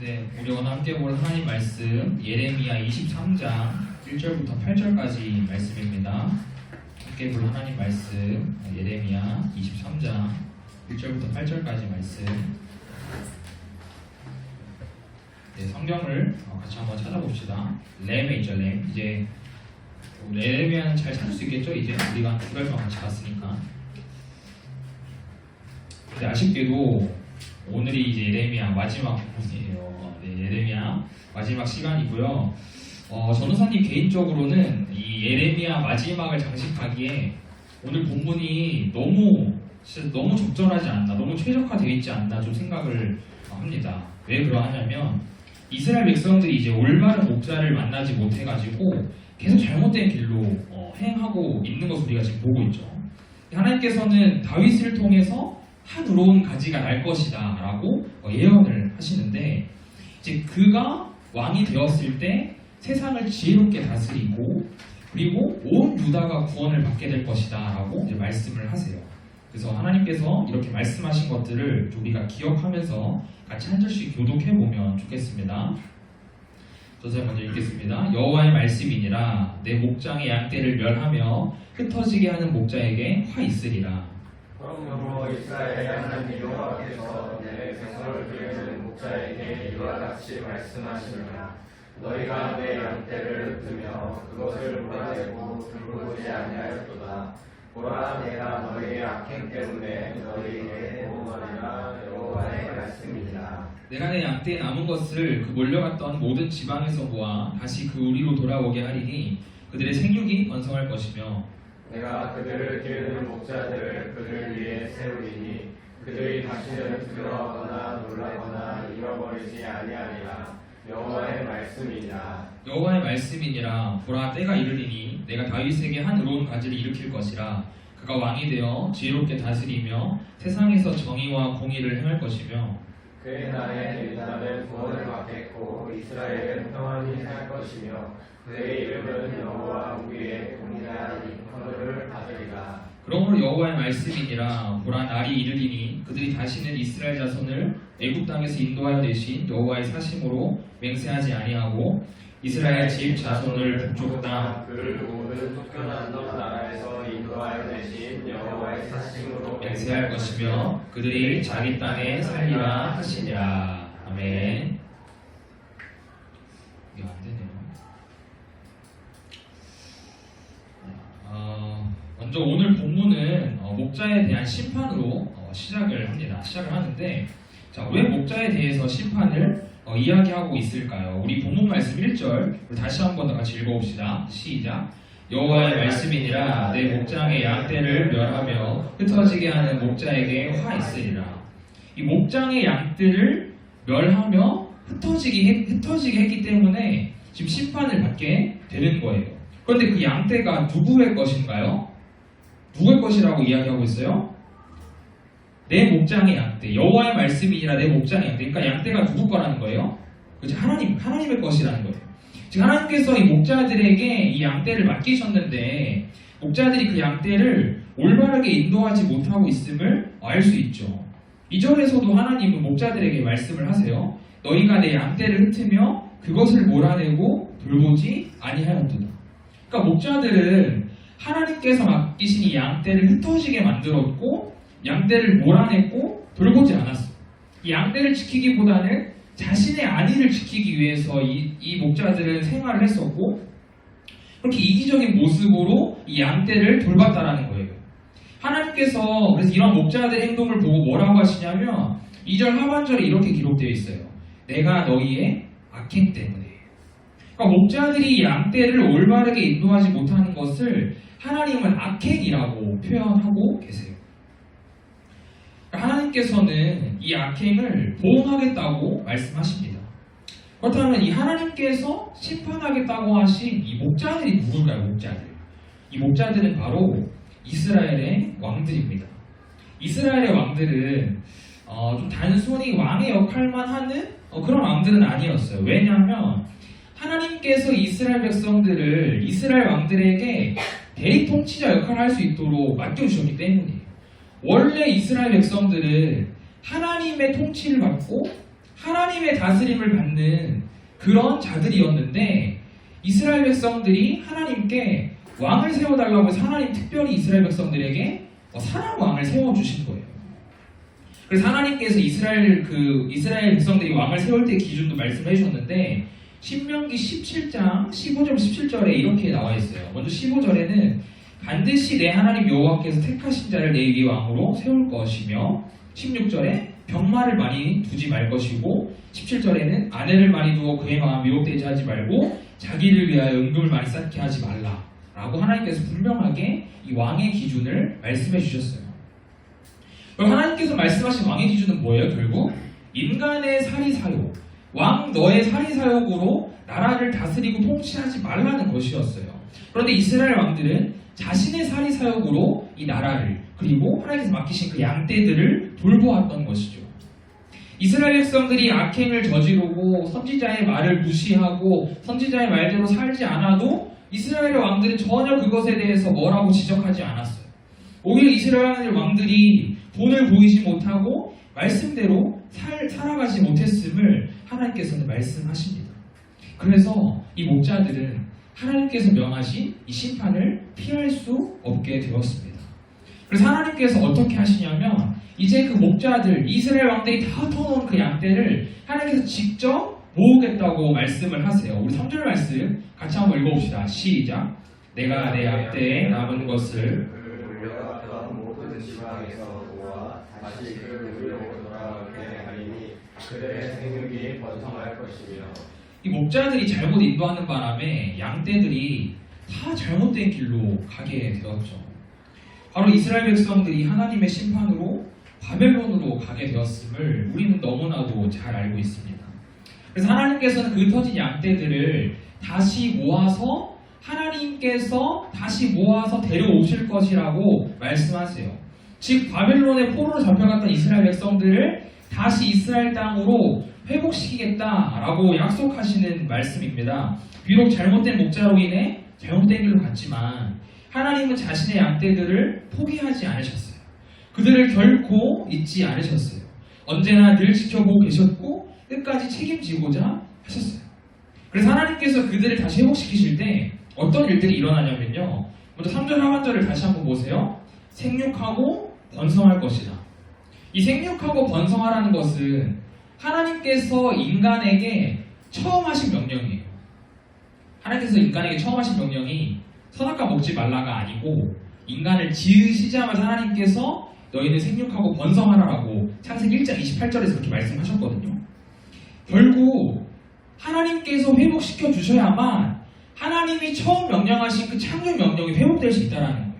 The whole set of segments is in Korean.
네, 우리 오늘 함께 볼 하나님 말씀 예레미야 23장 1절부터 8절까지 말씀입니다. 함께 볼 하나님 말씀 예레미야 23장 1절부터 8절까지 말씀. 네, 성경을 같이 한번 찾아봅시다. 램에 있죠, 램. 이제 예레미야는 잘 찾을 수 있겠죠? 이제 우리가 두 달 동안 같이 봤으니까. 근데 아쉽게도 오늘이 이제 예레미야 마지막 부분이에요. 네, 예레미야 마지막 시간이고요. 전우사님 개인적으로는 이 예레미야 마지막을 장식하기에 오늘 본문이 너무 적절하지 않나, 너무 최적화되어 있지 않나 좀 생각을 합니다. 왜 그러하냐면 이스라엘 백성들이 이제 올바른 목자를 만나지 못해가지고 계속 잘못된 길로 행하고 있는 것을 우리가 지금 보고 있죠. 하나님께서는 다윗을 통해서 한 의로운 가지가 날 것이다 라고 예언을 하시는데, 이제 그가 왕이 되었을 때 세상을 지혜롭게 다스리고 그리고 온 유다가 구원을 받게 될 것이다 라고 이제 말씀을 하세요. 그래서 하나님께서 이렇게 말씀하신 것들을 우리가 기억하면서 같이 한 절씩 교독해보면 좋겠습니다. 저서 먼저 읽겠습니다. 여호와의 말씀이니라. 내 목장의 양떼를 멸하며 흩어지게 하는 목자에게 화 있으리라. 그러므로 이스라엘의 하나님 여호와께서 내 백성을 기르는 목자에게 이와 같이 말씀하시니라. 너희가 내 양떼를 흩으며 그것을 몰아내고 돌보지 아니하였도다. 보라, 내가 너희의 악행 때문에 너희에게 보호하리라. 여호와의 말씀이니라. 내가 내 양떼에 남은 것을 그 몰려갔던 모든 지방에서 모아 다시 그 우리로 돌아오게 하리니 그들의 생육이 번성할 것이며, 내가 그들을 기르는 목자들을 그들 위에 세우리니 그들이 다시는 두려워하거나 놀라거나 잃어버리지 아니하리라. 여호와의 말씀이니라. 여호와의 말씀이니라. 보라, 때가 이르리니 내가 다윗에게 한 의로운 가지를 일으킬 것이라. 그가 왕이 되어 지혜롭게 다스리며 세상에서 정의와 공의를 행할 것이며, 그의 날에 유다는 구원을 받겠고 이스라엘은 평안히 살 것이며 그의 이름은 여호와 우리의 공의한 인권을 받으리라. 그러므로 여호와의 말씀이니라. 보라, 날이 이르리니 그들이 다시는 이스라엘 자손을 애굽 땅에서 인도하여 내신 여호와의 사심으로 맹세하지 아니하고 이스라엘 집 자손을 북쪽 땅 그를 모든 쫓겨난 나라에서 인도하여 내신 여호와의 사심으로 맹세할 것이며 그들이 자기 땅에 살리라 하시니라. 아멘. 이게 안 되네요. 먼저 오늘 본문은 목자에 대한 심판으로 시작을 하는데, 자, 왜 목자에 대해서 심판을 이야기하고 있을까요? 우리 본문 말씀 1절 다시 한번 더 같이 읽어봅시다. 시작. 여호와의 말씀이니라. 내 목장의 양떼를 멸하며 흩어지게 하는 목자에게 화 있으리라. 이 목장의 양떼를 멸하며 흩어지게 했기 때문에 지금 심판을 받게 되는 거예요. 그런데 그 양떼가 누구의 것인가요? 누구의 것이라고 이야기하고 있어요? 내 목장의 양떼. 여호와의 말씀이니라. 내 목장의 양떼. 그러니까 양떼가 누구 거라는 거예요? 그렇죠? 하나님의 것이라는 거예요. 지금 하나님께서 이 목자들에게 이 양떼를 맡기셨는데 목자들이 그 양떼를 올바르게 인도하지 못하고 있음을 알 수 있죠. 2절에서도 하나님은 목자들에게 말씀을 하세요. 너희가 내 양떼를 흩으며 그것을 몰아내고 돌보지 아니하였도다. 그러니까 목자들은 하나님께서 맡기신 이 양떼를 흩어지게 만들었고 양떼를 몰아냈고 돌보지 않았어. 이 양떼를 지키기보다는 자신의 안위를 지키기 위해서 이 목자들은 생활을 했었고, 그렇게 이기적인 모습으로 이 양떼를 돌봤다라는 거예요. 하나님께서 그래서 이런 목자들의 행동을 보고 뭐라고 하시냐면 2절 하반절에 이렇게 기록되어 있어요. 내가 너희의 악행 때문에. 그러니까 목자들이 양떼를 올바르게 인도하지 못하는 것을 하나님은 악행이라고 표현하고 계세요. 하나님께서는 이 악행을 보응하겠다고 말씀하십니다. 그렇다면 이 하나님께서 심판하겠다고 하신 이 목자들이 누굴까요? 목자들. 이 목자들은 바로 이스라엘의 왕들입니다. 이스라엘의 왕들은 좀 단순히 왕의 역할만 하는 그런 왕들은 아니었어요. 왜냐하면 하나님께서 이스라엘 백성들을 이스라엘 왕들에게 대리 통치자 역할을 할 수 있도록 맡겨주셨기 때문이에요. 원래 이스라엘 백성들은 하나님의 통치를 받고 하나님의 다스림을 받는 그런 자들이었는데 이스라엘 백성들이 하나님께 왕을 세워달라고 해서 하나님 특별히 이스라엘 백성들에게 사람 왕을 세워주신 거예요. 그래서 하나님께서 이스라엘 백성들이 왕을 세울 때 기준도 말씀해 주셨는데 신명기 17장 15절 17절에 이렇게 나와 있어요. 먼저 15절에는 반드시 내 하나님 여호와께서 택하신 자를 내 위에 왕으로 세울 것이며 16절에 병마를 많이 두지 말 것이고 17절에는 아내를 많이 두어 그의 마음 미혹되지 하지 말고 자기를 위하여 은금을 많이 쌓게 하지 말라 라고 하나님께서 분명하게 이 왕의 기준을 말씀해 주셨어요. 그럼 하나님께서 말씀하신 왕의 기준은 뭐예요? 결국 인간의 사리사욕, 왕 너의 사리사욕으로 나라를 다스리고 통치하지 말라는 것이었어요. 그런데 이스라엘 왕들은 자신의 사리사욕으로 이 나라를 그리고 하나님께서 맡기신 그 양떼들을 돌보았던 것이죠. 이스라엘 백성들이 악행을 저지르고 선지자의 말을 무시하고 선지자의 말대로 살지 않아도 이스라엘 왕들은 전혀 그것에 대해서 뭐라고 지적하지 않았어요. 오히려 이스라엘 왕들이 본을 보이지 못하고 말씀대로 살아가지 못했음을 하나님께서는 말씀하십니다. 그래서 이 목자들은 하나님께서 명하신 이 심판을 피할 수 없게 되었습니다. 그래서 하나님께서 어떻게 하시냐면 이제 그 목자들, 이스라엘 왕들이 다 터놓은 그 양떼를 하나님께서 직접 모으겠다고 말씀을 하세요. 우리 3절 말씀 같이 한번 읽어봅시다. 시작. 내가 내 양떼에 남은 것을 물려갔던 모든 지방에서 모아 다시 그를 물려고 돌아오게 하리니 그들의 생육이 번성할 것이며. 이 목자들이 잘못 인도하는 바람에 양떼들이 다 잘못된 길로 가게 되었죠. 바로 이스라엘 백성들이 하나님의 심판으로 바벨론으로 가게 되었음을 우리는 너무나도 잘 알고 있습니다. 그래서 하나님께서는 그 흩어진 양떼들을 다시 모아서 하나님께서 다시 모아서 데려오실 것이라고 말씀하세요. 즉 바벨론의 포로로 잡혀갔던 이스라엘 백성들을 다시 이스라엘 땅으로 회복시키겠다라고 약속하시는 말씀입니다. 비록 잘못된 목자로 인해 잘못된 길로 갔지만 하나님은 자신의 양떼들을 포기하지 않으셨어요. 그들을 결코 잊지 않으셨어요. 언제나 늘 지켜보고 계셨고 끝까지 책임지고자 하셨어요. 그래서 하나님께서 그들을 다시 회복시키실 때 어떤 일들이 일어나냐면요. 먼저 3절 하반절을 다시 한번 보세요. 생육하고 번성할 것이다. 이 생육하고 번성하라는 것은 하나님께서 인간에게 처음 하신 명령이에요. 하나님께서 인간에게 처음 하신 명령이 선악과 먹지 말라가 아니고 인간을 지으시자마자 하나님께서 너희는 생육하고 번성하라라고 창세기 1장 28절에서 그렇게 말씀하셨거든요. 결국 하나님께서 회복시켜 주셔야만 하나님이 처음 명령하신 그 창조 명령이 회복될 수 있다는 거예요.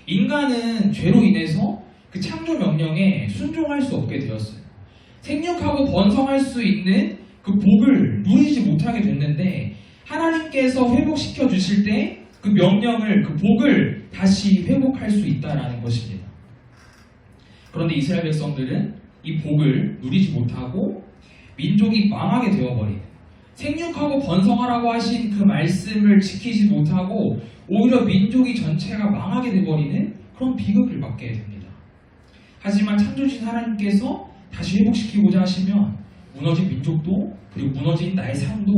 인간은 죄로 인해서 그 창조 명령에 순종할 수 없게 되었어요. 생육하고 번성할 수 있는 그 복을 누리지 못하게 됐는데 하나님께서 회복시켜 주실 때 그 명령을, 그 복을 다시 회복할 수 있다는 것입니다. 그런데 이스라엘 백성들은 이 복을 누리지 못하고 민족이 망하게 되어버리는, 생육하고 번성하라고 하신 그 말씀을 지키지 못하고 오히려 민족이 전체가 망하게 되어버리는 그런 비극을 맞게 됩니다. 하지만 창조주신 하나님께서 다시 회복시키고자 하시면 무너진 민족도 그리고 무너진 나의 삶도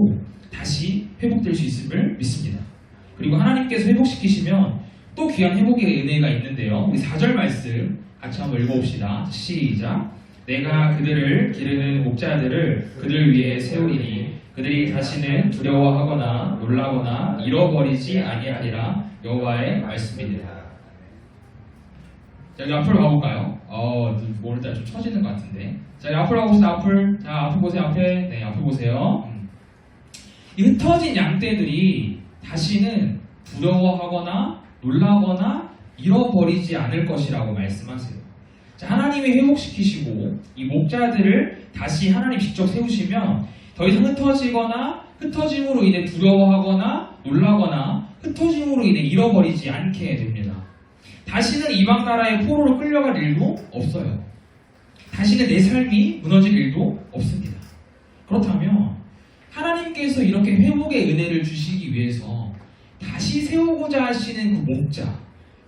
다시 회복될 수 있음을 믿습니다. 그리고 하나님께서 회복시키시면 또 귀한 회복의 은혜가 있는데요. 우리 4절 말씀 같이 한번 읽어봅시다. 시작. 내가 그들을 기르는 목자들을 그들 위에 세우리니 그들이 다시는 두려워하거나 놀라거나 잃어버리지 아니하리라. 여호와의 말씀이니라. 자, 여기 앞으로 가볼까요? 오늘따라 좀 처지는 것 같은데. 자, 여기 앞으로 가봅시다. 앞을 보세요. 앞에. 네, 앞을 보세요. 이 흩어진 양떼들이 다시는 두려워하거나 놀라거나 잃어버리지 않을 것이라고 말씀하세요. 자, 하나님이 회복시키시고 이 목자들을 다시 하나님 직접 세우시면 더 이상 흩어지거나 흩어짐으로 인해 두려워하거나 놀라거나 흩어짐으로 인해 잃어버리지 않게 됩니다. 다시는 이방 나라의 포로로 끌려갈 일도 없어요. 다시는 내 삶이 무너질 일도 없습니다. 그렇다면 하나님께서 이렇게 회복의 은혜를 주시기 위해서 다시 세우고자 하시는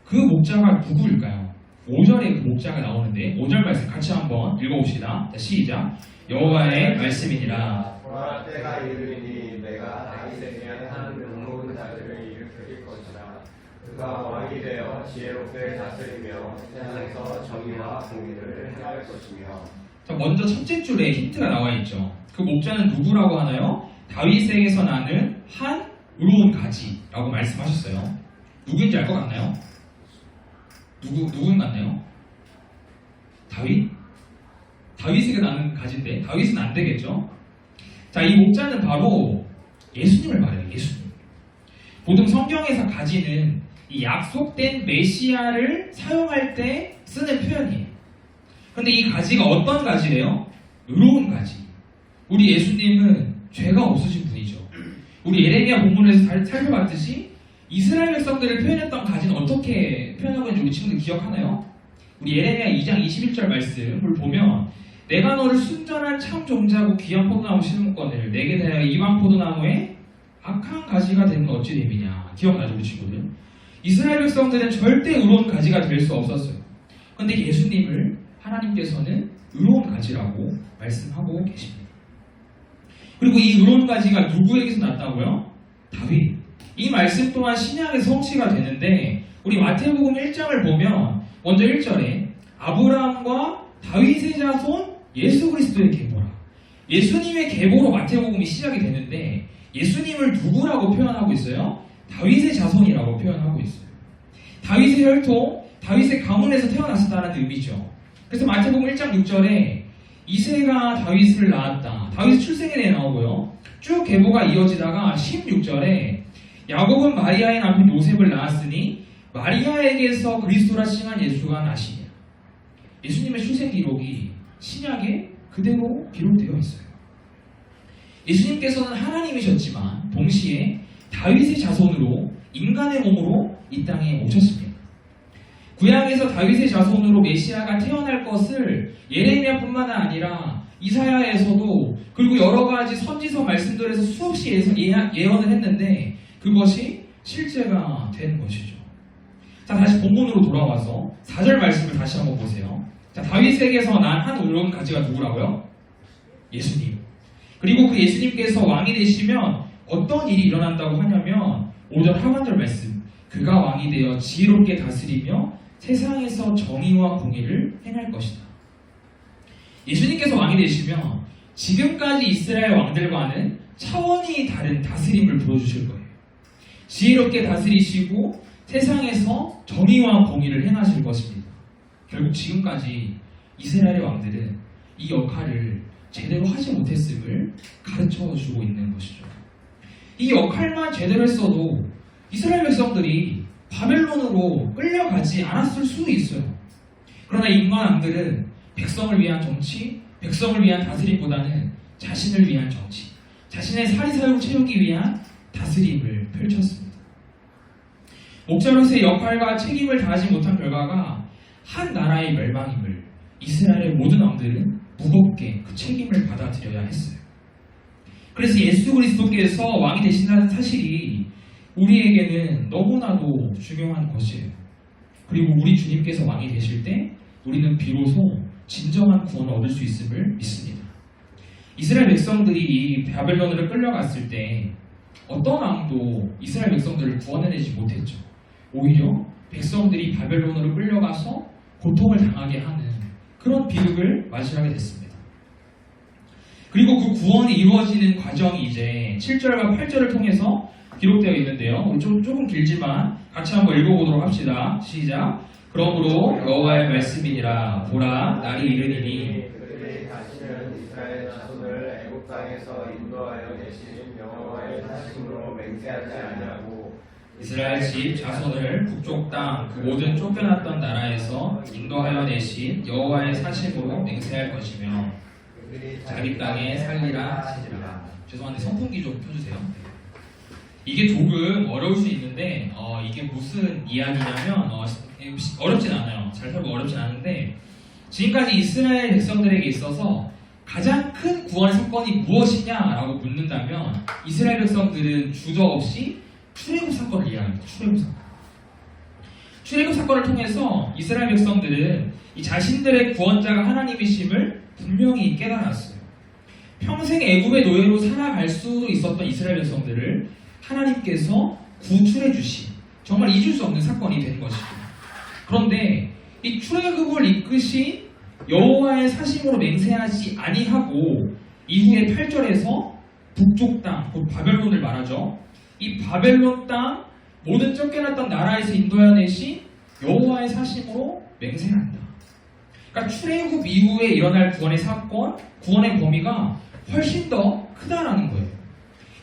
그 목자가 누구일까요? 5절에 그 목자가 나오는데 5절 말씀 같이 한번 읽어봅시다. 자, 시작. 여호와의 말씀이니라. 보라 때가 이르리니 내가 다윗에게 한 의로운 자들을 일으킬 것이라. 그가 왕이 되어 지혜롭게 다스리며 세상에서 정의와 공의를 행할 것이며. 자, 먼저 첫째 줄에 힌트가 나와 있죠. 그 목자는 누구라고 하나요? 다윗에게서 나는 한 의로운 가지라고 말씀하셨어요. 누구인지 알 것 같나요? 누군 같나요? 다윗? 다윗에게 나는 가지인데 다윗은 안 되겠죠? 자, 이 목자는 바로 예수님을 말해요. 예수님. 보통 성경에서 가지는 이 약속된 메시아를 사용할 때 쓰는 표현이에요. 근데 이 가지가 어떤 가지래요? 의로운 가지. 우리 예수님은 죄가 없으신 분이죠. 우리 예레미야 본문에서 살펴봤듯이 이스라엘 백성들을 표현했던 가지는 어떻게 표현하고 있는지 우리 친구들 기억하나요? 우리 예레미야 2장 21절 말씀을 보면 내가 너를 순전한 참 종자고 귀한 포도나무 심은권을 내게 대하여 이방 포도나무에 악한 가지가 되는 건 어찌 됨이냐. 기억나죠 우리 친구들? 이스라엘 백성들은 절대 의로운 가지가 될 수 없었어요. 그런데 예수님을 하나님께서는 의로운 가지라고 말씀하고 계십니다. 그리고 이 의로운 가지가 누구에게서 났다고요? 다윗. 이 말씀 또한 신약의 성취가 되는데 우리 마태복음 1장을 보면 먼저 1절에 아브라함과 다윗의 자손 예수 그리스도의 계보라. 예수님의 계보로 마태복음이 시작이 되는데 예수님을 누구라고 표현하고 있어요? 다윗의 자손이라고 표현하고 있어요. 다윗의 혈통, 다윗의 가문에서 태어났었다는 의미죠. 그래서 마태복음 1장 6절에 이새가 다윗을 낳았다. 다윗 출생에 대해 나오고요. 쭉 계보가 이어지다가 16절에 야곱은 마리아의 남편 요셉을 낳았으니 마리아에게서 그리스도라 칭한 예수가 나시니라. 예수님의 출생 기록이 신약에 그대로 기록되어 있어요. 예수님께서는 하나님이셨지만 동시에 다윗의 자손으로 인간의 몸으로 이 땅에 오셨습니다. 구약에서 다윗의 자손으로 메시아가 태어날 것을 예레미야뿐만 아니라 이사야에서도 그리고 여러 가지 선지서 말씀들에서 수없이 예언을 했는데 그것이 실제가 된 것이죠. 자, 다시 본문으로 돌아와서 4절 말씀을 다시 한번 보세요. 자, 다윗에게서 난 한 의로운 가지가 누구라고요? 예수님. 그리고 그 예수님께서 왕이 되시면 어떤 일이 일어난다고 하냐면 5절 하반절 말씀. 그가 왕이 되어 지혜롭게 다스리며 세상에서 정의와 공의를 행할 것이다. 예수님께서 왕이 되시면 지금까지 이스라엘 왕들과는 차원이 다른 다스림을 보여주실 거예요. 지혜롭게 다스리시고 세상에서 정의와 공의를 행하실 것입니다. 결국 지금까지 이스라엘의 왕들은 이 역할을 제대로 하지 못했음을 가르쳐주고 있는 것이죠. 이 역할만 제대로 했어도 이스라엘 백성들이 바벨론으로 끌려가지 않았을 수도 있어요. 그러나 인간왕들은 백성을 위한 정치, 백성을 위한 다스림보다는 자신을 위한 정치, 자신의 사리사욕 채우기 위한 다스림을 펼쳤습니다. 목자로서의 역할과 책임을 다하지 못한 결과가 한 나라의 멸망임을 이스라엘의 모든 왕들은 무겁게 그 책임을 받아들여야 했어요. 그래서 예수 그리스도께서 왕이 되신다는 사실이 우리에게는 너무나도 중요한 것이에요. 그리고 우리 주님께서 왕이 되실 때 우리는 비로소 진정한 구원을 얻을 수 있음을 믿습니다. 이스라엘 백성들이 바벨론으로 끌려갔을 때 어떤 왕도 이스라엘 백성들을 구원해내지 못했죠. 오히려 백성들이 바벨론으로 끌려가서 고통을 당하게 하는 그런 비극을 맞이하게 됐습니다. 그리고 그 구원이 이루어지는 과정이 이제 7절과 8절을 통해서 기록되어 있는데요. 조금 길지만 같이 한번 읽어보도록 합시다. 시작. 그러므로 여호와의 말씀이니라. 보라, 날이 이르니니 그들이 다시는 이스라엘 자손을 애굽 땅에서 인도하여 내신 여호와의 사심으로 맹세하지 아니하고 이스라엘 집 자손을 북쪽 땅 그 모든 쫓겨났던 나라에서 인도하여 내신 여호와의 사심으로 맹세할 것이며 자기 땅에 살리라 하시리라. 죄송한데 선풍기 좀 켜주세요. 이게 조금 어려울 수 있는데 이게 무슨 이야기냐면 어렵진 않아요. 잘 설명 어렵진 않은데 지금까지 이스라엘 백성들에게 있어서 가장 큰 구원 사건이 무엇이냐라고 묻는다면 이스라엘 백성들은 주저없이 출애굽 사건을 이해합니다. 출애굽 사건. 출애굽 사건을 통해서 이스라엘 백성들은 이 자신들의 구원자가 하나님이심을 분명히 깨달았어요. 평생 애굽의 노예로 살아갈 수도 있었던 이스라엘 백성들을 하나님께서 구출해 주신 정말 잊을 수 없는 사건이 된 것이죠. 그런데 이 출애굽을 이끄신 여호와의 사심으로 맹세하지 아니하고 이후에 8절에서 북쪽 땅, 곧 바벨론을 말하죠. 이 바벨론 땅 모든 쫓겨났던 나라에서 인도해내신 여호와의 사심으로 맹세한다. 그러니까 출애굽 이후에 일어날 구원의 사건, 구원의 범위가 훨씬 더 크다라는 거예요.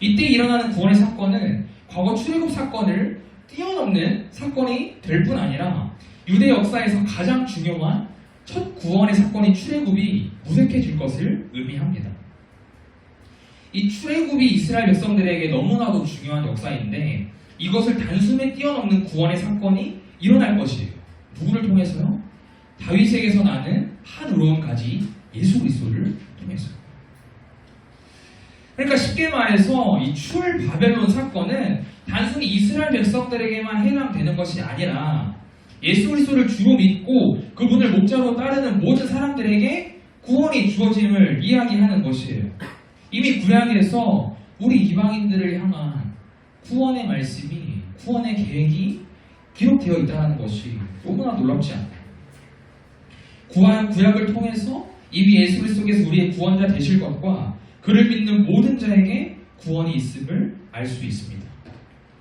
이때 일어나는 구원의 사건은 과거 출애굽 사건을 뛰어넘는 사건이 될 뿐 아니라 유대 역사에서 가장 중요한 첫 구원의 사건인 출애굽이 무색해질 것을 의미합니다. 이 출애굽이 이스라엘 백성들에게 너무나도 중요한 역사인데 이것을 단숨에 뛰어넘는 구원의 사건이 일어날 것이에요. 누구를 통해서요? 다윗에게서 나는 한 의로움까지 예수 그리스도를 통해서요. 그러니까 쉽게 말해서 이 출 바벨론 사건은 단순히 이스라엘 백성들에게만 해당되는 것이 아니라 예수 그리스도를 주로 믿고 그분을 목자로 따르는 모든 사람들에게 구원이 주어짐을 이야기하는 것이에요. 이미 구약에서 우리 이방인들을 향한 구원의 말씀이, 구원의 계획이 기록되어 있다는 것이 너무나 놀랍지 않나요? 구약을 통해서 이미 예수 그리스도께서 우리의 구원자 되실 것과 그를 믿는 모든 자에게 구원이 있음을 알 수 있습니다.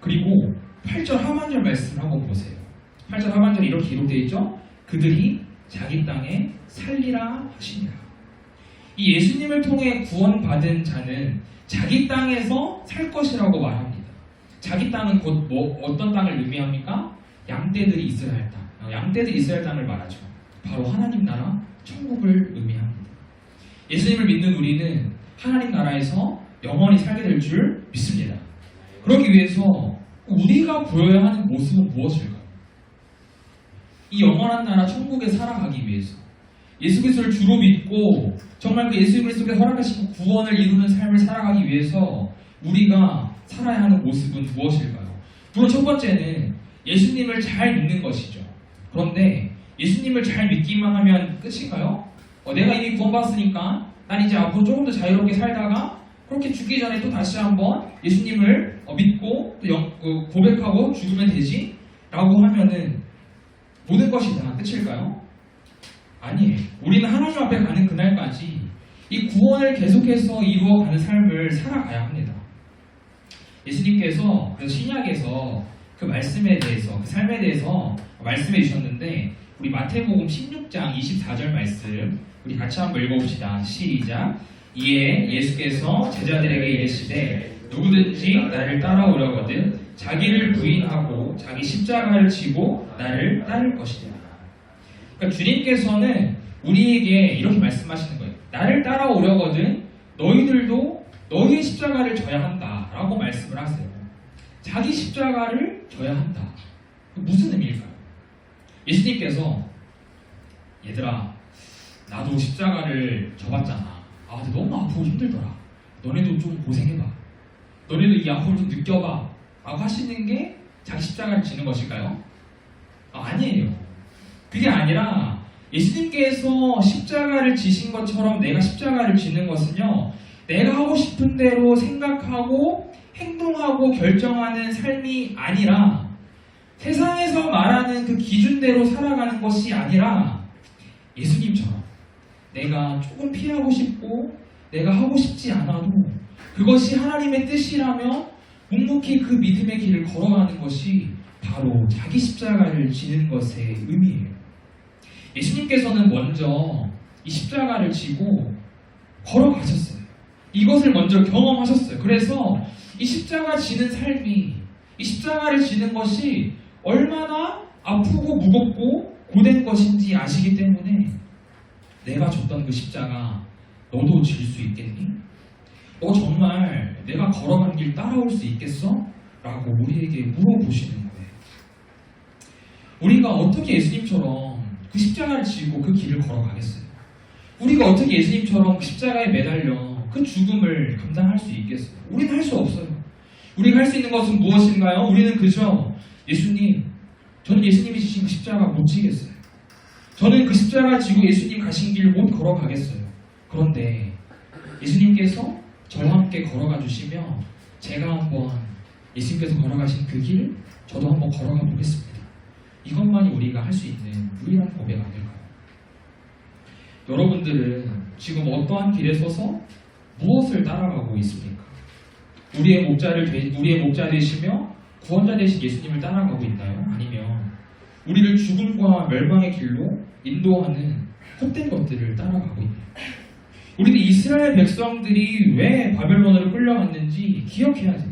그리고 8절 하반절 말씀을 한번 보세요. 8절 하반절에 이렇게 기록되어 있죠. 그들이 자기 땅에 살리라 하시니라. 이 예수님을 통해 구원받은 자는 자기 땅에서 살 것이라고 말합니다. 자기 땅은 곧 어떤 땅을 의미합니까? 양떼들이 이스라엘 땅. 양떼들이 이스라엘 땅을 말하죠. 바로 하나님 나라, 천국을 의미합니다. 예수님을 믿는 우리는 하나님 나라에서 영원히 살게 될 줄 믿습니다. 그러기 위해서 우리가 보여야 하는 모습은 무엇일까요? 이 영원한 나라 천국에 살아가기 위해서 예수 그리스도를 주로 믿고 정말 그 예수 그리스도께서 허락하신 구원을 이루는 삶을 살아가기 위해서 우리가 살아야 하는 모습은 무엇일까요? 물론 첫 번째는 예수님을 잘 믿는 것이죠. 그런데 예수님을 잘 믿기만 하면 끝인가요? 내가 이미 구원받았으니까 난 이제 앞으로 조금 더 자유롭게 살다가 그렇게 죽기 전에 또 다시 한번 예수님을 믿고 또 고백하고 죽으면 되지? 라고 하면은 모든 것이 다 끝일까요? 아니에요. 우리는 하나님 앞에 가는 그날까지 이 구원을 계속해서 이루어가는 삶을 살아가야 합니다. 예수님께서 그래서 신약에서 그 말씀에 대해서, 그 삶에 대해서 말씀해 주셨는데 우리 마태복음 16장 24절 말씀 우리 같이 한번 읽어봅시다. 시작. 이에 예수께서 제자들에게 이르시되 누구든지 나를 따라오려거든 자기를 부인하고 자기 십자가를 지고 나를 따를 것이다. 그러니까 주님께서는 우리에게 이렇게 말씀하시는 거예요. 나를 따라오려거든 너희들도 너희의 십자가를 져야 한다 라고 말씀을 하세요. 자기 십자가를 져야 한다. 무슨 의미일까요? 예수님께서 얘들아 나도 십자가를 져봤잖아. 근데 너무 아프고 힘들더라. 너네도 좀 고생해봐. 너네도 이 아픔을 좀 느껴봐. 라고 하시는 게 자기 십자가를 지는 것일까요? 아니에요. 그게 아니라 예수님께서 십자가를 지신 것처럼 내가 십자가를 지는 것은요. 내가 하고 싶은 대로 생각하고 행동하고 결정하는 삶이 아니라 세상에서 말하는 그 기준대로 살아가는 것이 아니라 예수님처럼 내가 조금 피하고 싶고 내가 하고 싶지 않아도 그것이 하나님의 뜻이라면 묵묵히 그 믿음의 길을 걸어가는 것이 바로 자기 십자가를 지는 것의 의미예요. 예수님께서는 먼저 이 십자가를 지고 걸어가셨어요. 이것을 먼저 경험하셨어요. 그래서 이 십자가 지는 삶이, 이 십자가를 지는 것이 얼마나 아프고 무겁고 고된 것인지 아시기 때문에 내가 줬던 그 십자가 너도 질 수 있겠니? 너 정말 내가 걸어간 길 따라올 수 있겠어? 라고 우리에게 물어보시는 거예요. 우리가 어떻게 예수님처럼 그 십자가를 지고 그 길을 걸어가겠어요? 우리가 어떻게 예수님처럼 그 십자가에 매달려 그 죽음을 감당할 수 있겠어요? 우리는 할 수 없어요. 우리가 할 수 있는 것은 무엇인가요? 우리는 그저 예수님 저는 예수님이 지신 그 십자가 못 지겠어요. 저는 그 십자가 지고 예수님 가신 길 못 걸어가겠어요. 그런데 예수님께서 저와 함께 걸어가 주시며 제가 한번 예수님께서 걸어가신 그 길 저도 한번 걸어가 보겠습니다. 이것만이 우리가 할 수 있는 유일한 고백 아닐까요? 여러분들은 지금 어떠한 길에 서서 무엇을 따라가고 있습니까? 우리의 목자 되시며 구원자 되신 예수님을 따라가고 있나요? 아니면 우리를 죽음과 멸망의 길로 인도하는 헛된 것들을 따라가고 있나요? 우리는 이스라엘 백성들이 왜 바벨론으로 끌려갔는지 기억해야 돼요.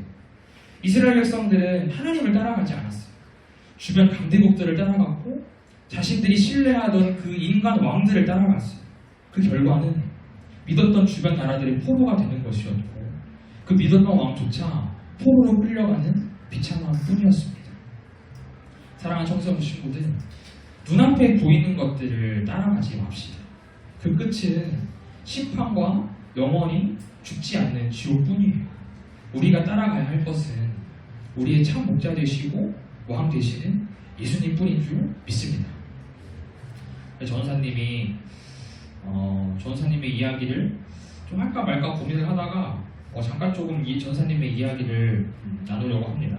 이스라엘 백성들은 하나님을 따라가지 않았어요. 주변 강대국들을 따라갔고 자신들이 신뢰하던 그 인간 왕들을 따라갔어요. 그 결과는 믿었던 주변 나라들의 포로가 되는 것이었고 그 믿었던 왕조차 포로로 끌려가는 비참한 뿐이었습니다. 사랑하는 청소년 친구들, 눈앞에 보이는 것들을 따라가지 맙시다. 그 끝은 심판과 영원히 죽지 않는 지옥뿐이에요. 우리가 따라가야 할 것은 우리의 참 목자 되시고 왕 되시는 예수님뿐인 줄 믿습니다. 전사님의 이야기를 좀 할까 말까 고민을 하다가 잠깐 조금 이 전사님의 이야기를 나누려고 합니다.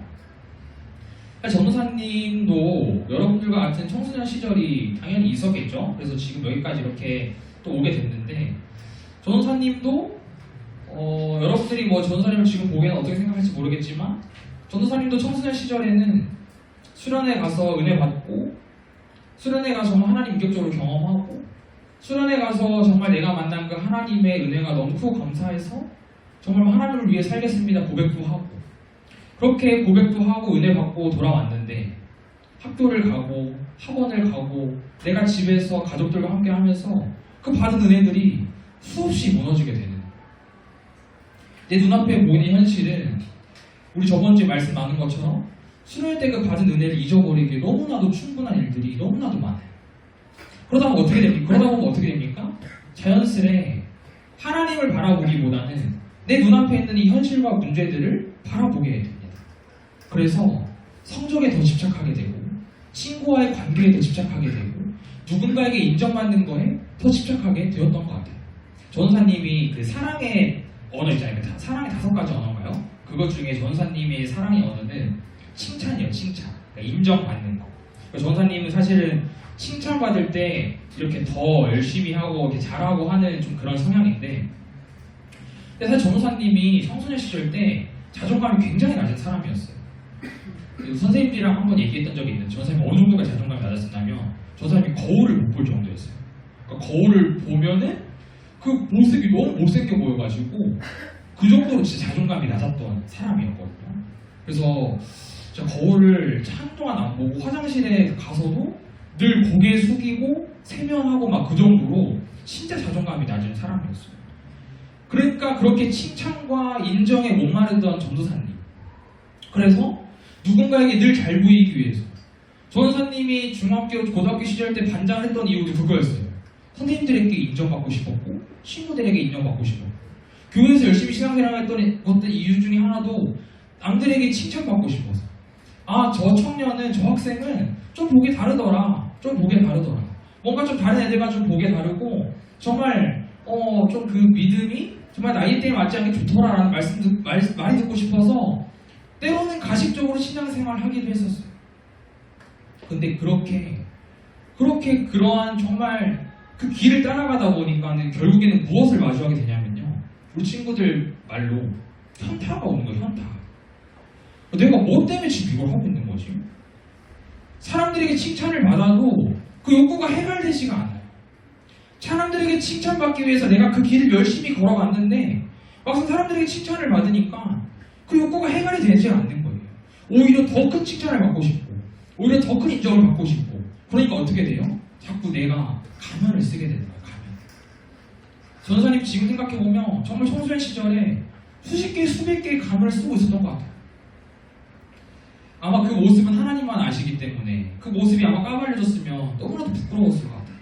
전사님도 여러분들과 같은 청소년 시절이 당연히 있었겠죠. 그래서 지금 여기까지 이렇게 또 오게 됐는데 전사님도 여러분들이 뭐 전사님을 지금 보기에는 어떻게 생각할지 모르겠지만 전사님도 청소년 시절에는 수련회 가서 은혜 받고 수련회 가서 정말 하나님 인격적으로 경험하고 수련회 가서 정말 내가 만난 그 하나님의 은혜가 너무 크고 감사해서 정말 하나님을 위해 살겠습니다 고백도 하고 그렇게 고백도 하고 은혜 받고 돌아왔는데 학교를 가고 학원을 가고 내가 집에서 가족들과 함께 하면서 그 받은 은혜들이 수없이 무너지게 되는 내 눈앞에 보이는 현실은 우리 저번 주에 말씀 나눈 것처럼 수련회 때 그 받은 은혜를 잊어버리기에 너무나도 충분한 일들이 너무나도 많아요. 그러다 보면 어떻게 됩니까? 자연스레 하나님을 바라보기보다는 내 눈앞에 있는 이 현실과 문제들을 바라보게 됩니다. 그래서 성적에 더 집착하게 되고 친구와의 관계에 더 집착하게 되고 누군가에게 인정받는 거에 더 집착하게 되었던 것 같아요. 전사님이 그 사랑의 언어 있잖아요. 사랑의 5가지 언어인가요? 그것 중에 전사님의 사랑의 언어는 칭찬이에요. 칭찬. 그러니까 인정받는 거. 전사님은 사실은 칭찬받을 때 이렇게 더 열심히 하고 이렇게 잘하고 하는 좀 그런 성향인데 근데 사실 전사님이 청소년 시절 때 자존감이 굉장히 낮은 사람이었어요. 선생님들이랑 한번 얘기했던 적이 있는데 전사님이 어느 정도가 자존감이 낮았었냐면 전사님이 거울을 못 볼 정도였어요. 그러니까 거울을 보면은 그 모습이 너무 못생겨 보여가지고 그 정도로 진짜 자존감이 낮았던 사람이었거든요. 그래서 진짜 거울을 한동안 안 보고 화장실에 가서도 늘 고개 숙이고 세면하고 막 그 정도로 진짜 자존감이 낮은 사람이었어요. 그러니까 그렇게 칭찬과 인정에 목마르던 전도사님. 그래서 누군가에게 늘 잘 보이기 위해서 전도사님이 중학교, 고등학교 시절 때 반장을 했던 이유도 그거였어요. 선생님들에게 인정받고 싶었고 친구들에게 인정받고 싶었고 교회에서 열심히 신앙생활 했던 것들 이유 중에 하나도 남들에게 칭찬받고 싶어서 저 청년은 저 학생은 좀 보기 다르더라. 뭔가 좀 다른 애들과 좀 보기 다르고 정말 좀 그 믿음이 정말 나이대에 맞지 않게 좋더라라는 말이 듣고 싶어서 때로는 가식적으로 신앙생활을 하기도 했었어요. 근데 그렇게 그러한 정말 그 길을 따라가다 보니까는 결국에는 무엇을 마주하게 되냐면요. 우리 친구들 말로 현타가 오는 거예요. 현타. 내가 뭐 때문에 지금 이걸 하고 있는 거지? 사람들에게 칭찬을 받아도 그 욕구가 해결되지가 않아요. 사람들에게 칭찬받기 위해서 내가 그 길을 열심히 걸어갔는데 막상 사람들에게 칭찬을 받으니까 그 욕구가 해결이 되지 않는 거예요. 오히려 더 큰 칭찬을 받고 싶고 오히려 더 큰 인정을 받고 싶고 그러니까 어떻게 돼요? 자꾸 내가 가면을 쓰게 되는 거예요. 가면. 전사님 지금 생각해보면 정말 청소년 시절에 수십 개, 수백 개의 가면을 쓰고 있었던 것 같아요. 아마 그 모습은 하나님만 아시기 때문에 그 모습이 아마 까발려졌으면 너무나도 부끄러웠을 것 같아요.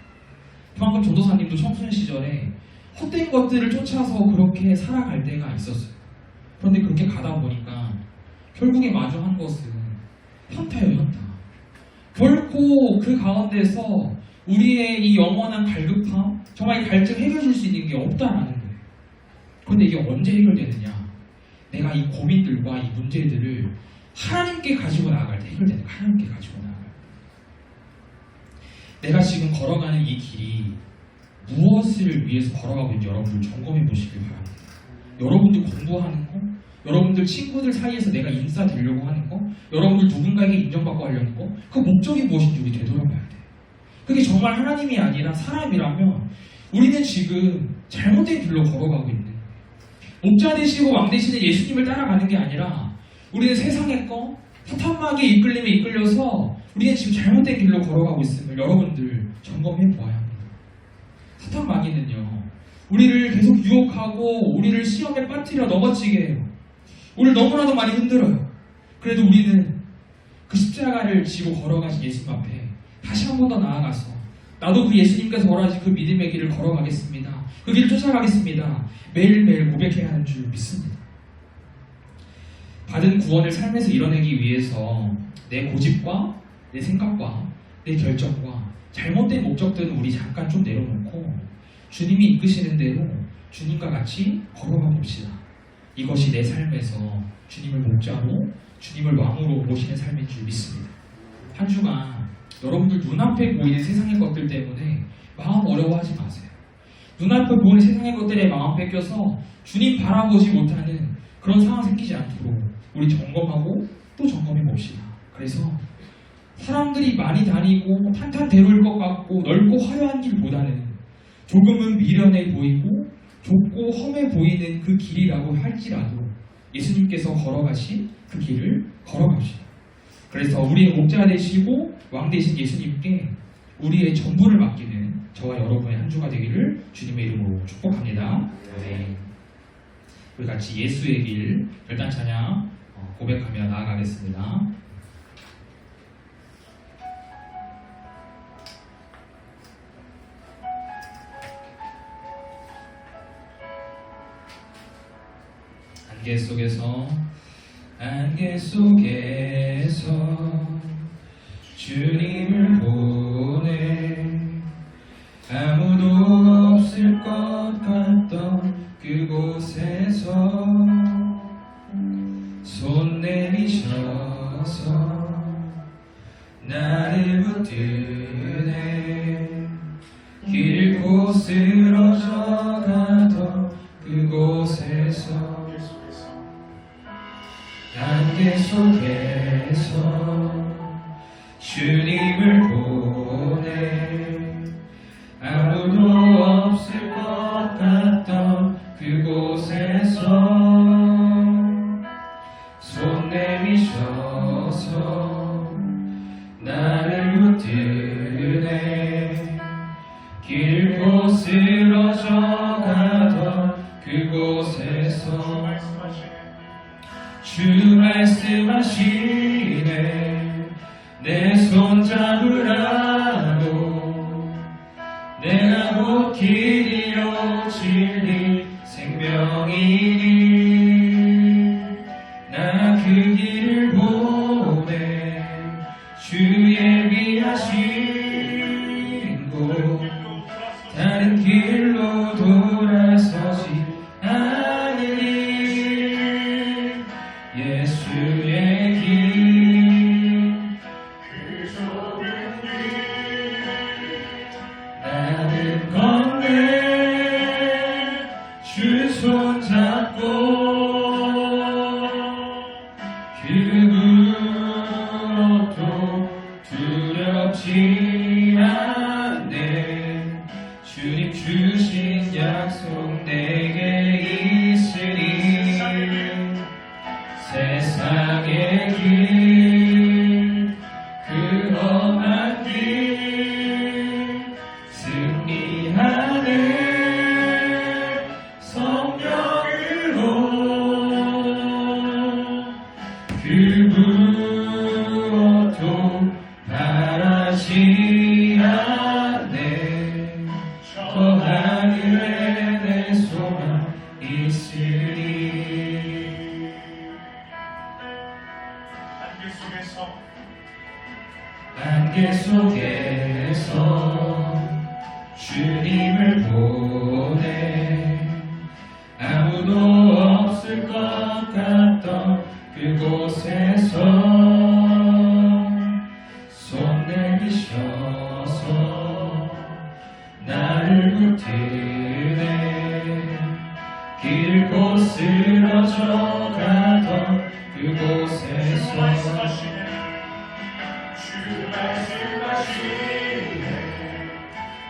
그만큼 전도사님도 청소년 시절에 헛된 것들을 쫓아서 그렇게 살아갈 때가 있었어요. 그런데 그렇게 가다 보니까 결국에 마주한 것은 현타예요, 현타. 결코 그 가운데서 우리의 이 영원한 갈급함, 정말 이 갈증 해결해 줄 수 있는 게 없다라는 거예요. 그런데 이게 언제 해결되느냐? 내가 이 고민들과 이 문제들을 하나님께 가지고 나아갈 때 해결되는 거예요. 하나님께 가지고 나아갈 때. 내가 지금 걸어가는 이 길이 무엇을 위해서 걸어가고 있는지 여러분들 점검해 보시길 바랍니다. 여러분들 공부하는 거, 여러분들 친구들 사이에서 내가 인싸 되려고 하는 거, 여러분들 누군가에게 인정받고 하려는 거, 그 목적이 무엇인지 우리 되돌아봐야 돼요. 그게 정말 하나님이 아니라 사람이라면 우리는 지금 잘못된 길로 걸어가고 있는 거예요. 목자 되시고 왕 되시는 예수님을 따라가는 게 아니라 우리는 세상의 거, 사탄마귀에 이끌림에 이끌려서 우리는 지금 잘못된 길로 걸어가고 있음을 여러분들 점검해 보아야 합니다. 사탄마귀는요, 우리를 계속 유혹하고 우리를 시험에 빠뜨려 넘어지게 해요. 우리를 너무나도 많이 흔들어요. 그래도 우리는 그 십자가를 지고 걸어가신 예수님 앞에 다시 한 번 더 나아가서 나도 그 예수님께서 걸어가신 그 믿음의 길을 걸어가겠습니다. 그 길을 쫓아가겠습니다. 매일매일 고백해야 하는 줄 믿습니다. 받은 구원을 삶에서 이뤄내기 위해서 내 고집과 내 생각과 내 결정과 잘못된 목적들은 우리 잠깐 좀 내려놓고 주님이 이끄시는 대로 주님과 같이 걸어가 봅시다. 이것이 내 삶에서 주님을 목자로 주님을 왕으로 모시는 삶인 줄 믿습니다. 한 주간 여러분들 눈앞에 보이는 세상의 것들 때문에 마음 어려워하지 마세요. 눈앞에 보이는 세상의 것들에 마음 뺏겨서 주님 바라보지 못하는 그런 상황 생기지 않도록 우리 점검하고 또 점검해 봅시다. 그래서 사람들이 많이 다니고 탄탄대로일 것 같고 넓고 화려한 길보다는 조금은 미련해 보이고 좁고 험해 보이는 그 길이라고 할지라도 예수님께서 걸어가신 그 길을 걸어갑시다. 그래서 우리의 목자 되시고 왕 되신 예수님께 우리의 전부를 맡기는 저와 여러분의 한 주가 되기를 주님의 이름으로 축복합니다. 네. 우리 같이 예수의 길 별단 찬양 고백하며 나아가겠습니다. 안개 속에서 주님을 보내 아무도 없을 것 같던 그곳에서 손 내미셔서 나를 붙드네 길고 쓰러져 가던 그곳에서 안개 속에서 주님을 보내 아무도 없을 것 같던 그곳에서 손 내미셔서 나를 붙드네 길고 쓰러져 가던 그곳에서 주 말씀하시네 내 손 잡으라고 내가 곧 길이요 진리 생명이니 나 그 길을 보내 주 예비하신 곳 다른 길로 돌아서지 않으리 예수의 길 그 좁은 길 나는 걷네 주 손 잡고 그 무엇도 두렵지 않네 주님 주신 약속 내게 있으니 세상의 길, 그 험한 길, 승리하네 성령으로 그 무엇도 바라지 않네 저 하늘에 내 소망 있으니 안개 속에서 주님을 보내 아무도 없을 것 같던 그곳에서 손 내미셔서 나를 붙드네 길 곧 쓰러져 가던 그곳에서 주 말씀하시네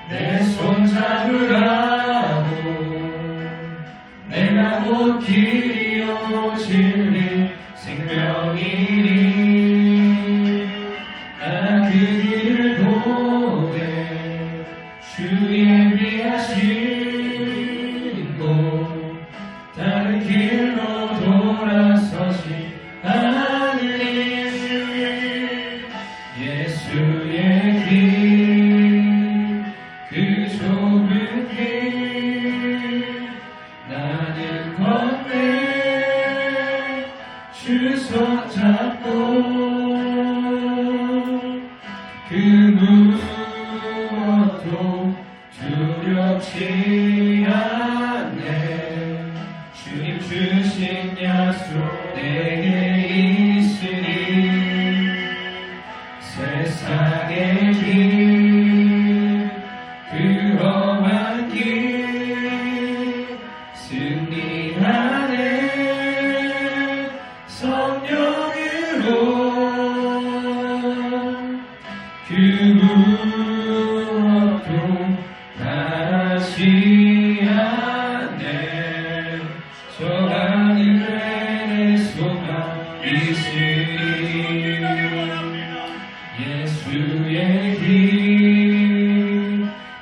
내 손 잡으라고 내가 곧 길이요 진리 생명이니 나 그 길을 보내 주 예비하신 곳 다른 길로 돌아서지 않으니 예수의 길 그 좁은 길 나는 건네 주 손 잡고 그 무엇도 두렵지 않네 주님 주신 약속 내게 있으니 세상의 길 그 험한 길 승리하네 성령으로 그 무엇도 바라지 않네 저 하늘에 내 소망 있으니 예수의 길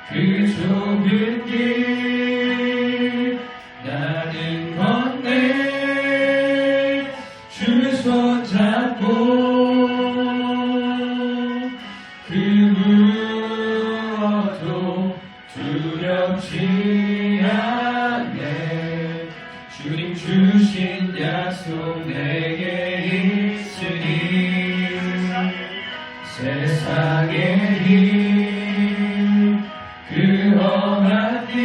그 좁은 길 나는 건네 주 손 잡고 그 무엇도 두렵지 않네 주님 주신 약속 내게 있으니 세상의 길 그 험한 길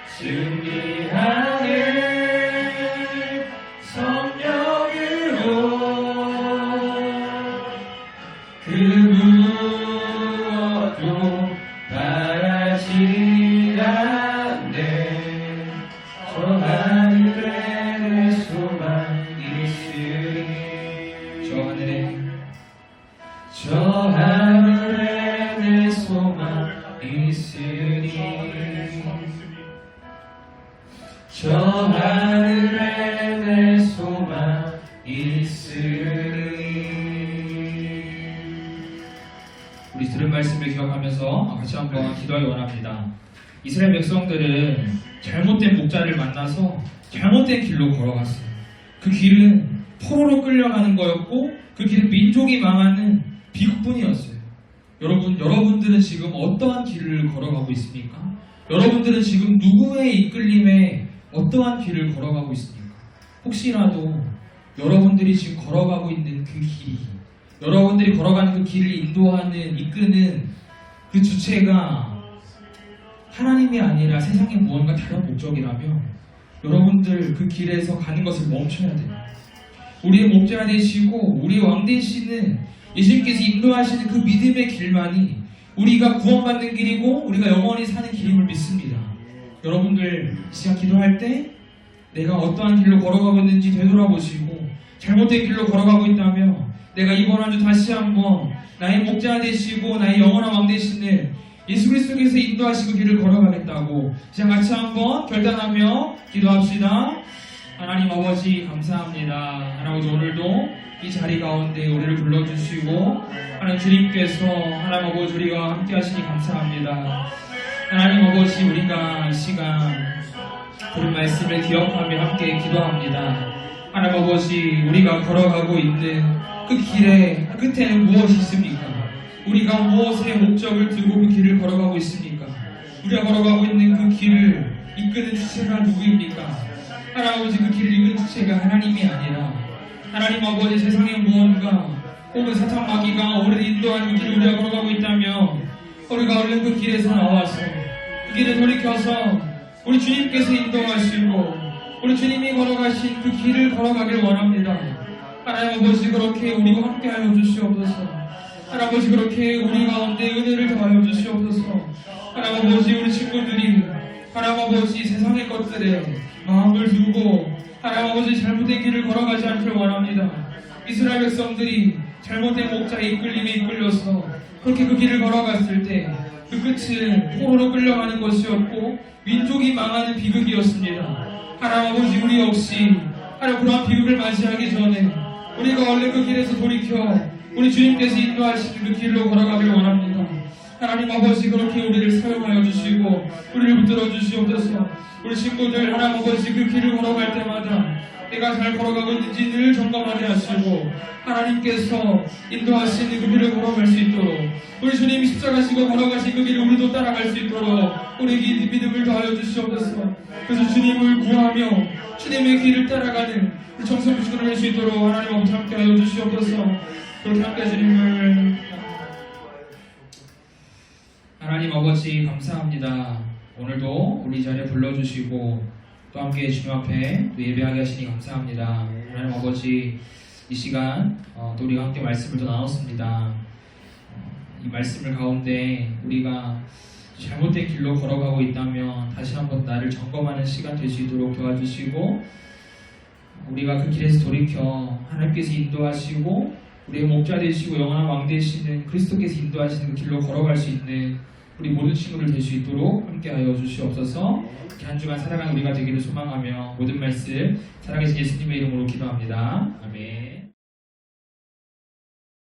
승리하네 성령으로 그 무엇도 바라지 않네 저 하늘에 내 소망 있으니 저 하늘에 내 소망 있으니 저 하늘에 내 소망 있으니 우리 들은 말씀을 기억하면서 같이 한번 기도하기 원합니다. 이스라엘 백성들은 잘못된 목자를 만나서 잘못된 길로 걸어갔어요. 그 길은 포로로 끌려가는 거였고 그 길은 민족이 망하는 비극뿐이었어요. 여러분들은 지금 어떠한 길을 걸어가고 있습니까? 여러분들은 지금 누구의 이끌림에 어떠한 길을 걸어가고 있습니까? 혹시라도 여러분들이 지금 걸어가고 있는 그 길이 여러분들이 걸어가는 그 길을 인도하는 이끄는 그 주체가 하나님이 아니라 세상의 무언가 다른 목적이라면 여러분들 그 길에서 가는 것을 멈춰야 돼요. 우리의 목자 되시고 우리의 왕 되시는 예수님께서 인도하시는 그 믿음의 길만이 우리가 구원받는 길이고 우리가 영원히 사는 길임을 믿습니다. 여러분들 시간 기도할 때 내가 어떠한 길로 걸어가고 있는지 되돌아보시고 잘못된 길로 걸어가고 있다면 내가 이번 한 주 다시 한번 나의 목자 되시고 나의 영원한 왕 되시는 예수 그리스도께서 인도하시고 길을 걸어가겠다고 시간 같이 한번 결단하며 기도합시다. 하나님 아버지 감사합니다. 하나님 오늘도 이 자리 가운데 우리를 불러주시고 하나님 주님께서 하나님 아버지 우리가 함께 하시니 감사합니다. 하나님 아버지 우리가 이 시간 들은 말씀을 기억하며 함께 기도합니다. 하나님 아버지 우리가 걸어가고 있는 그 길의 끝에는 무엇이 있습니까? 우리가 무엇의 목적을 두고 그 길을 걸어가고 있습니까? 우리가 걸어가고 있는 그 길을 이끄는 주체가 누구입니까? 하나님 아버지 그 길을 이끄는 주체가 하나님이 아니라 하나님 아버지 세상의 무언가 혹은 사탄 마귀가 우리를 인도하는 길을 우리가 걸어가고 있다면 우리가 얼른 그 길에서 나와서 그 길을 돌이켜서 우리 주님께서 인도하시고 우리 주님이 걸어가신 그 길을 걸어가길 원합니다. 하나님 아버지 그렇게 우리와 함께하여 주시옵소서. 하나님 아버지 그렇게 우리 가운데 은혜를 더하여 주시옵소서. 하나님 아버지 우리 친구들이 하나님 아버지 세상의 것들에 마음을 두고 하나님 아버지 잘못된 길을 걸어가지 않기를 원합니다. 이스라엘 백성들이 잘못된 목자의 이끌림에 이끌려서 그렇게 그 길을 걸어갔을 때 그 끝은 포로로 끌려가는 것이었고 민족이 망하는 비극이었습니다. 하나님 아버지 우리 역시 하나님 그러한 비극을 맞이하기 전에 우리가 얼른 그 길에서 돌이켜 우리 주님께서 인도하시는 그 길로 걸어가기를 원합니다. 하나님 아버지 그렇게 우리를 사용하여 주시고 우리를 붙들어 주시옵소서. 우리 친구들 하나님 아버지 그 길을 걸어갈 때마다 내가 잘 걸어가고 있는지 늘 점검하게 하시고 하나님께서 인도하시는 그 길을 걸어갈 수 있도록 우리 주님이 십자가 지고 걸어가신 그 길을 우리도 따라갈 수 있도록 우리에게 믿음을 더하여 주시옵소서. 그래서 주님을 구하며 주님의 길을 따라가는 우리 정성부 친구를 할 수 있도록 하나님 아버지 함께하여 주시옵소서. 그렇게 함께 주님을 하나님 아버지 감사합니다. 오늘도 우리 자리에 불러주시고 또 함께 주님 앞에 또 예배하게 하시니 감사합니다. 하나님 아버지 이 시간 또 우리가 함께 말씀을 또 나눴습니다. 이 말씀을 가운데 우리가 잘못된 길로 걸어가고 있다면 다시 한번 나를 점검하는 시간 될 수 있도록 도와주시고 우리가 그 길에서 돌이켜 하나님께서 인도하시고 우리의 목자 되시고 영원한 왕 되시는 그리스도께서 인도하시는 그 길로 걸어갈 수 있는 우리 모든 친구들 될 수 있도록 함께하여 주시옵소서. 이렇게 한 주간 살아가는 우리가 되기를 소망하며 모든 말씀 살아계신 예수님의 이름으로 기도합니다. 아멘.